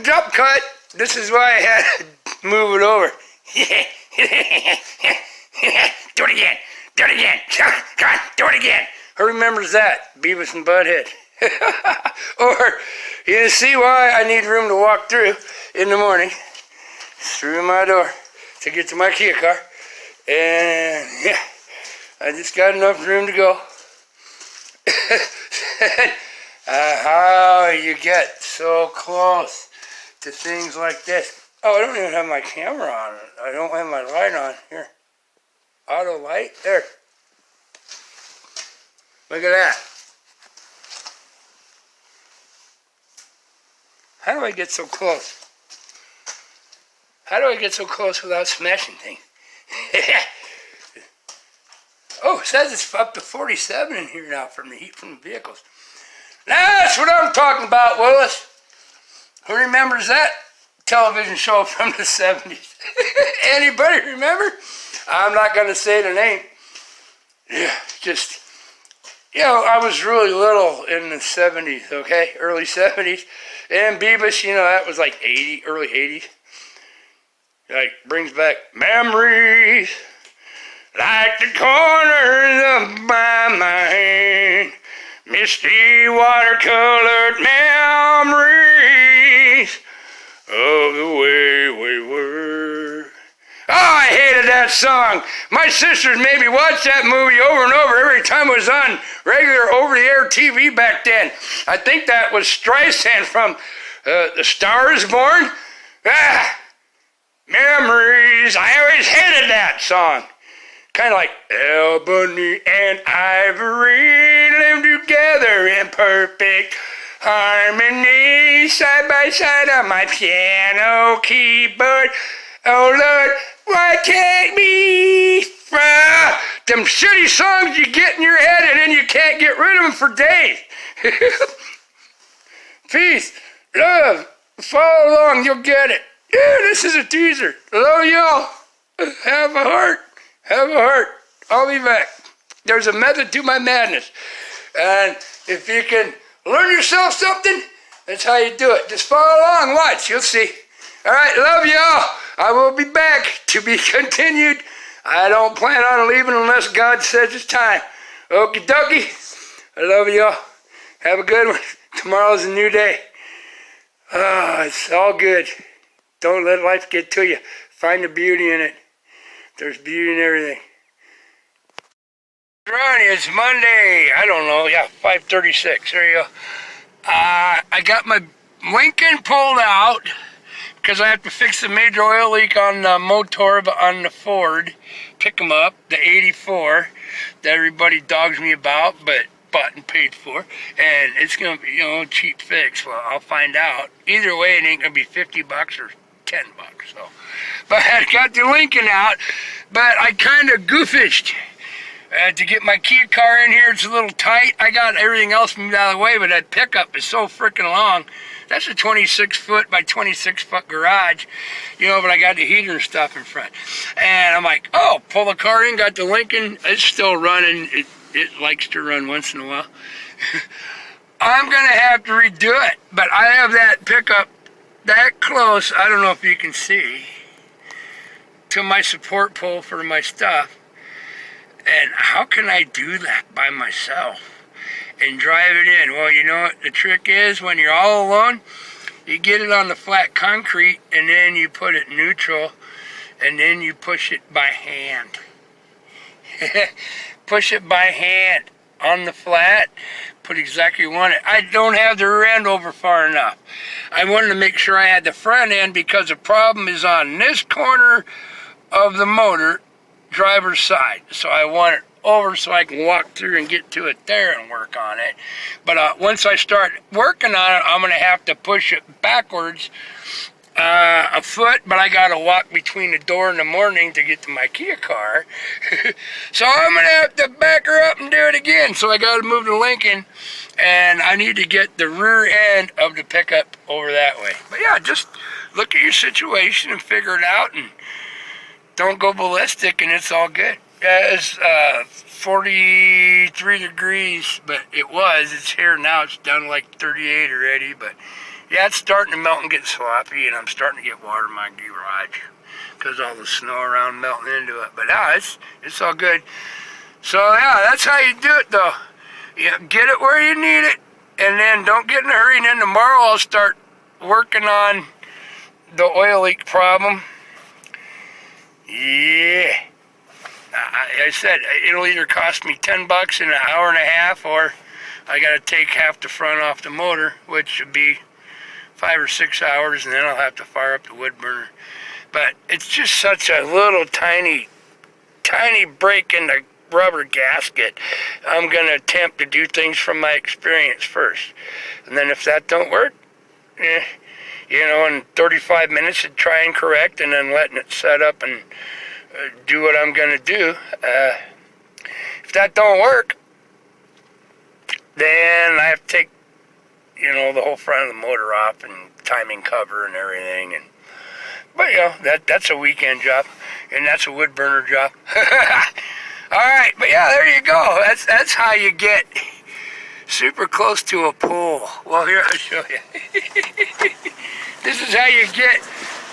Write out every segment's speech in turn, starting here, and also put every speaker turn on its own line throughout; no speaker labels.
Jump cut. This is why I had to move it over. Do it again. Do it again. Come on, do it again. Who remembers that? Beavis and Butthead. Or, you see why I need room to walk through in the morning. Through my door to get to my Kia car. And, yeah, I just got enough room to go. How you get so close to things like this. Oh, I don't even have my camera on. I don't have my light on. Here. Auto light. There. Look at that. How do I get so close? How do I get so close without smashing things? Oh, it says it's up to 47 in here now from the heat from the vehicles. That's what I'm talking about, Willis. Who remembers that television show from the 70s? Anybody remember? I'm not going to say the name. Yeah, just, you know, I was really little in the 70s, okay? Early 70s. And Beavis, you know, that was like early 80s. Like, brings back memories like the corners of my mind. Misty watercolored memories of the way we were. Oh, I hated that song. My sisters made me watch that movie over and over every time it was on regular over-the-air TV back then. I think that was Streisand from The Star is Born. Ah, memories. I always hated that song. Kind of like Ebony and Ivory live together in perfect harmony, side by side on my piano keyboard. Oh Lord, why can't we from them shitty songs you get in your head and then you can't get rid of them for days? Peace, love, follow along, you'll get it. Yeah, this is a teaser. Love y'all. Have a heart. Have a heart. I'll be back. There's a method to my madness. And if you can learn yourself something, that's how you do it. Just follow along. Watch. You'll see. All right. Love y'all. I will be back to be continued. I don't plan on leaving unless God says it's time. Okie dokie. I love y'all. Have a good one. Tomorrow's a new day. It's all good. Don't let life get to you. Find the beauty in it. There's beauty in everything. Ronnie, it's Monday. I don't know. Yeah, 5:36. There you go. I got my Lincoln pulled out because I have to fix the major oil leak on the motor on the Ford. Pick them up, the 84 that everybody dogs me about, but bought and paid for. And it's going to be, you know, cheap fix. Well, I'll find out. Either way, it ain't going to be $50 or $10. So, but I got the Lincoln out, but I kind of goofished to get my Kia car in here. It's a little tight. I got everything else moved out of the way, but that pickup is so freaking long. That's a 26-foot by 26-foot garage, you know, but I got the heater and stuff in front. And I'm like, oh, pull the car in, got the Lincoln. It's still running. It likes to run once in a while. I'm going to have to redo it, but I have that pickup that close, I don't know if you can see, to my support pole for my stuff. And how can I do that by myself and drive it in? Well, you know what the trick is? When you're all alone, you get it on the flat concrete and then you put it neutral and then you push it by hand. Push it by hand on the flat. Put exactly what you want it. I don't have the rear end over far enough. I wanted to make sure I had the front end because the problem is on this corner of the motor, driver's side. So I want it over so I can walk through and get to it there and work on it. But once I start working on it, I'm going to have to push it backwards a foot, but I got to walk between the door in the morning to get to my Kia car. So I'm going to have to back her up and do it again. So I got to move the Lincoln, and I need to get the rear end of the pickup over that way. But yeah, just look at your situation and figure it out, and don't go ballistic, and it's all good. Yeah, it's 43 degrees, but it's here now. It's down to like 38 already, but Yeah, it's starting to melt and get sloppy, and I'm starting to get water in my garage because all the snow around melting into it. But yeah, it's all good. So yeah, that's how you do it though. You get it where you need it, and then don't get in a hurry. And then tomorrow I'll start working on the oil leak problem. Yeah. I said it'll either cost me $10 in an hour and a half, or I got to take half the front off the motor, which would be 5 or 6 hours, and then I'll have to fire up the wood burner. But it's just such a little tiny break in the rubber gasket. I'm going to attempt to do things from my experience first. And then if that don't work, in 35 minutes to try and correct, and then letting it set up and do what I'm going to do. If that don't work, then I have to take, the whole front of the motor off and timing cover and everything. But that's a weekend job, and that's a wood burner job. All right, but yeah, there you go. That's how you get super close to a pool. Well, here I'll show you. This is how you get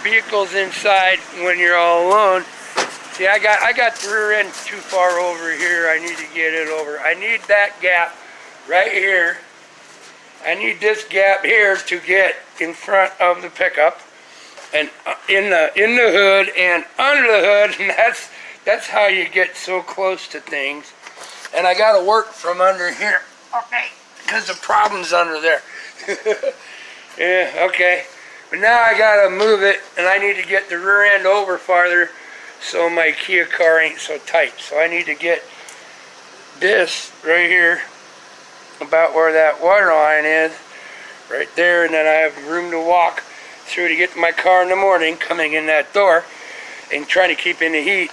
vehicles inside when you're all alone. See, I got the rear end too far over here. I need to get it over. I need that gap right here. I need this gap here to get in front of the pickup, and in the hood and under the hood, and that's how you get so close to things. And I got to work from under here, okay? Because the problem's under there. Yeah, okay. But now I got to move it, and I need to get the rear end over farther, so my Kia car ain't so tight. So I need to get this right here, about where that water line is, right there, and then I have room to walk through to get to my car in the morning, coming in that door, and trying to keep in the heat.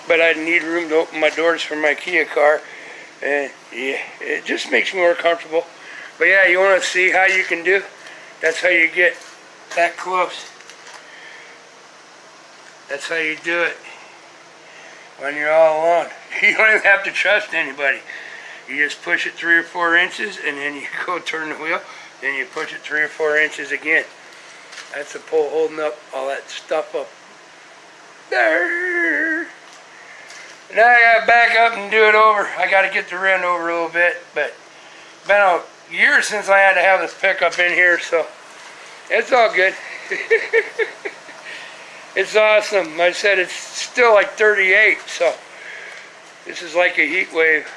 But I need room to open my doors for my Kia car, and yeah, it just makes me more comfortable. But yeah, you want to see how you can do? That's how you get that close. That's how you do it when you're all alone. You don't even have to trust anybody. You just push it 3 or 4 inches, and then you go turn the wheel, then you push it 3 or 4 inches again. That's the pole holding up all that stuff up there. Now I gotta back up and do it over. I gotta get the rear end over a little bit, but it's been a year since I had to have this pickup in here, so it's all good. It's awesome. I said it's still like 38, so this is like a heat wave.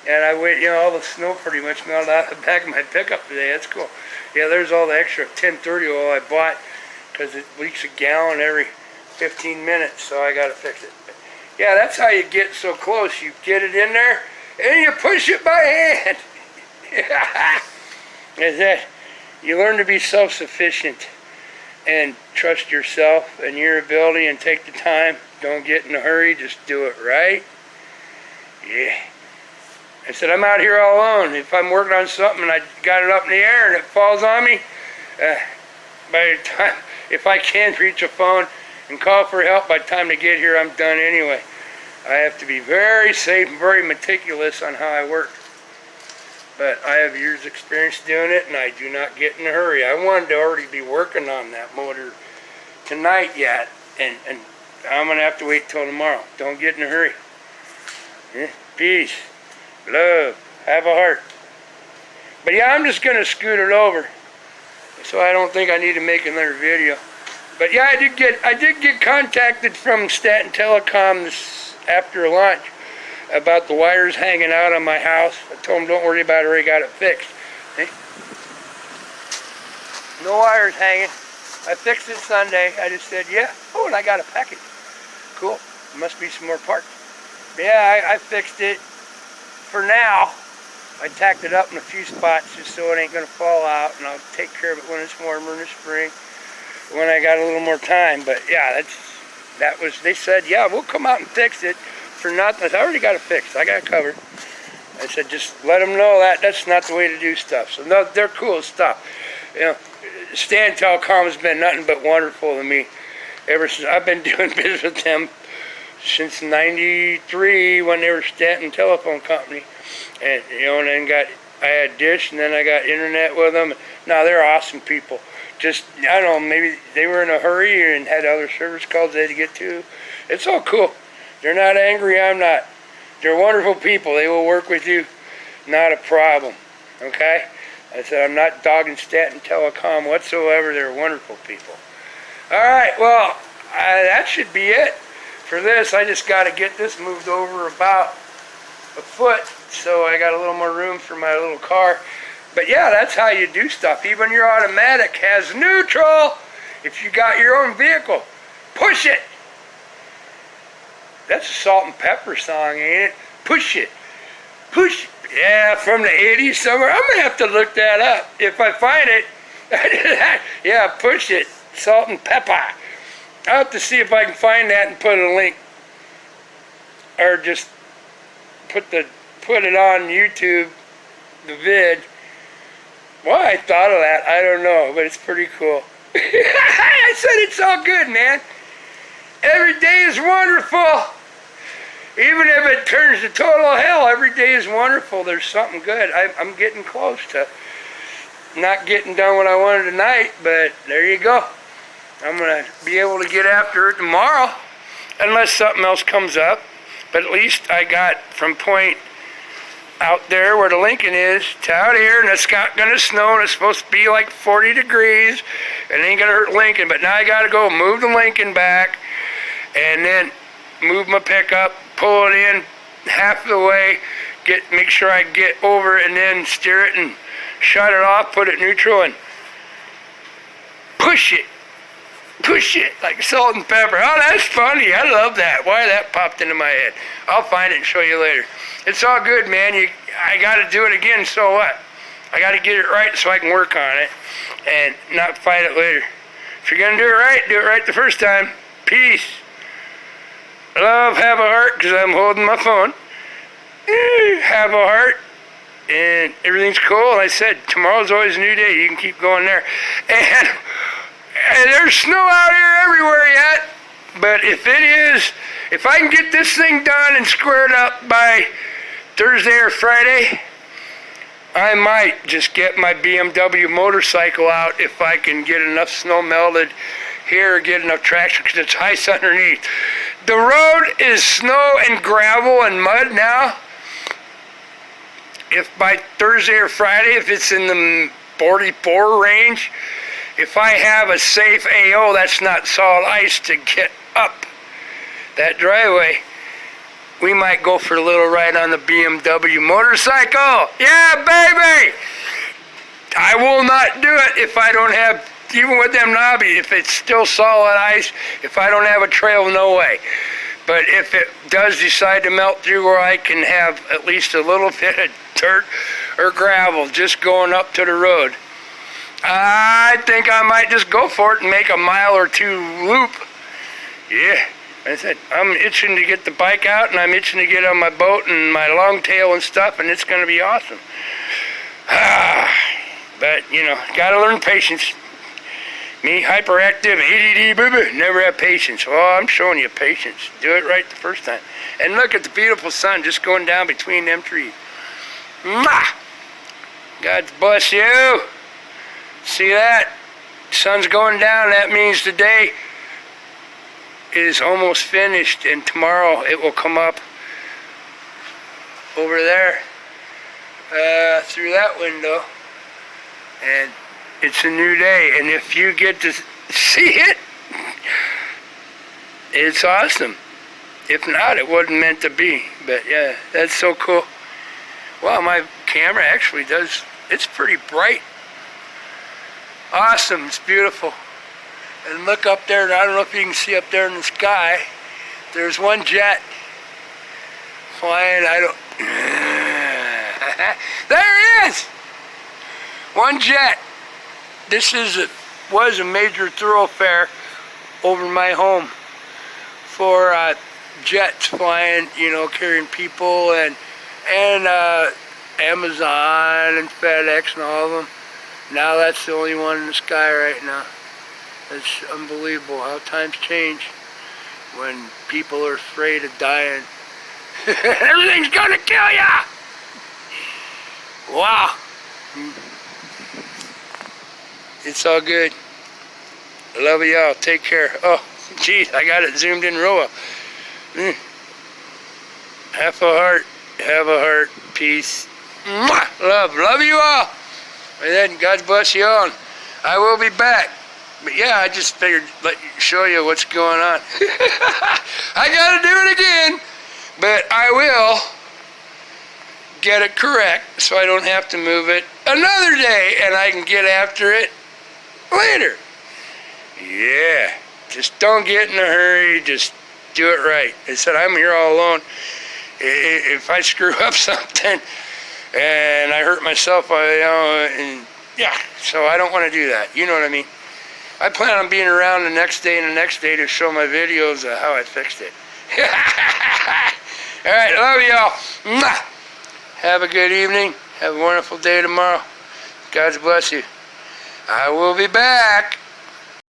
And I wait, all the snow pretty much melted out of the back of my pickup today. That's cool. Yeah, there's all the extra 1030 oil I bought, because it leaks a gallon every 15 minutes, so I got to fix it. But yeah, that's how you get so close. You get it in there, and you push it by hand. That's it. You learn to be self-sufficient and trust yourself and your ability, and take the time. Don't get in a hurry. Just do it right. Yeah. I said, I'm out here all alone. If I'm working on something and I got it up in the air and it falls on me, by the time, if I can't reach a phone and call for help, by the time to get here, I'm done anyway. I have to be very safe and very meticulous on how I work. But I have years experience doing it, and I do not get in a hurry. I wanted to already be working on that motor tonight yet, and I'm going to have to wait till tomorrow. Don't get in a hurry. Peace. Love, have a heart. But yeah, I'm just going to scoot it over, so I don't think I need to make another video. But yeah, I did get contacted from Staten Telecom after lunch about the wires hanging out on my house. I told them, don't worry about it, I already got it fixed. See? No wires hanging. I fixed it Sunday. I just said, yeah. Oh, and I got a package. Cool. There must be some more parts. But yeah, I fixed it. For now, I tacked it up in a few spots just so it ain't going to fall out, and I'll take care of it when it's warmer in the spring, when I got a little more time. But yeah, they said, yeah, we'll come out and fix it for nothing. I already got it fixed. I got it covered. I said, just let them know that's not the way to do stuff. So no, they're cool stuff. Stan Telecom has been nothing but wonderful to me ever since I've been doing business with them. Since '93, when they were Stanton Telephone Company, and and then I had Dish, and then I got internet with them. No, they're awesome people. Just, I don't know, maybe they were in a hurry and had other service calls they had to get to. It's all cool. They're not angry, I'm not. They're wonderful people. They will work with you. Not a problem. Okay? I said, I'm not dogging Stanton Telecom whatsoever. They're wonderful people. All right, well, that should be it for this. I just got to get this moved over about a foot, so I got a little more room for my little car. But yeah, that's how you do stuff. Even your automatic has neutral. If you got your own vehicle, push it. That's a Salt and Pepper song, ain't it? Push it. Push it. Yeah, from the 80s somewhere. I'm going to have to look that up if I find it. Yeah, push it. Salt and Pepper. I'll have to see if I can find that and put a link. Or just put it on YouTube, the vid. Why I thought of that, I don't know, but it's pretty cool. I said it's all good, man. Every day is wonderful. Even if it turns to total hell, every day is wonderful. There's something good. I'm getting close to not getting done what I wanted tonight, but there you go. I'm going to be able to get after it tomorrow, unless something else comes up. But at least I got from point out there where the Lincoln is to out here, and it's not going to snow, and it's supposed to be like 40 degrees. It ain't going to hurt Lincoln, but now I got to go move the Lincoln back, and then move my pickup, pull it in half the way, make sure I get over it, and then steer it and shut it off, put it neutral, and push it like Salt and Pepper. Oh, that's funny. I love that. Why that popped into my head. I'll find it and show you later. It's all good, man. I got to do it again, so what? I got to get it right so I can work on it and not fight it later. If you're going to do it right the first time. Peace. Love, have a heart, because I'm holding my phone. Have a heart, and everything's cool. And I said, tomorrow's always a new day. You can keep going there. And there's snow out here everywhere yet. But if I can get this thing done and squared up by Thursday or Friday, I might just get my BMW motorcycle out if I can get enough snow melted here, get enough traction, because it's ice underneath. The road is snow and gravel and mud now. If by Thursday or Friday, if it's in the 44 range, if I have a safe AO that's not solid ice to get up that driveway, we might go for a little ride on the BMW motorcycle. Yeah, baby! I will not do it if I don't have, even with them knobby, if it's still solid ice, if I don't have a trail, no way. But if it does decide to melt through where I can have at least a little bit of dirt or gravel just going up to the road, I think I might just go for it and make a mile or two loop. Yeah, I said, I'm itching to get the bike out, and I'm itching to get on my boat and my long tail and stuff, and it's going to be awesome. But, you know, got to learn patience. Me, hyperactive, ADD, boo-boo, never have patience. Oh, I'm showing you patience. Do it right the first time. And look at the beautiful sun just going down between them trees. Mwah! God bless you. See that? Sun's going down. That means the day is almost finished, and tomorrow it will come up over there through that window, and it's a new day. And if you get to see it, it's awesome. If not, it wasn't meant to be. But yeah, that's so cool. Wow, my camera actually does, it's pretty bright. Awesome, it's beautiful. And look up there, and I don't know if you can see up there in the sky, there's one jet flying. There it is! One jet. This was a major thoroughfare over my home for jets flying, you know, carrying people and Amazon and FedEx and all of them. Now that's the only one in the sky right now. It's unbelievable how times change when people are afraid of dying. Everything's gonna kill ya! Wow. It's all good. Love y'all. Take care. Oh, geez, I got it zoomed in real well. Half a heart. Have a heart. Peace. Mwah! Love you all. And then God bless you all. I will be back. But yeah, I just figured show you what's going on. I gotta do it again, but I will get it correct so I don't have to move it another day and I can get after it later. Yeah, just don't get in a hurry. Just do it right. I said I'm here all alone. If I screw up something and I hurt myself, and yeah, so I don't want to do that. You know what I mean? I plan on being around the next day and the next day to show my videos of how I fixed it. All right, love y'all. Have a good evening. Have a wonderful day tomorrow. God bless you. I will be back.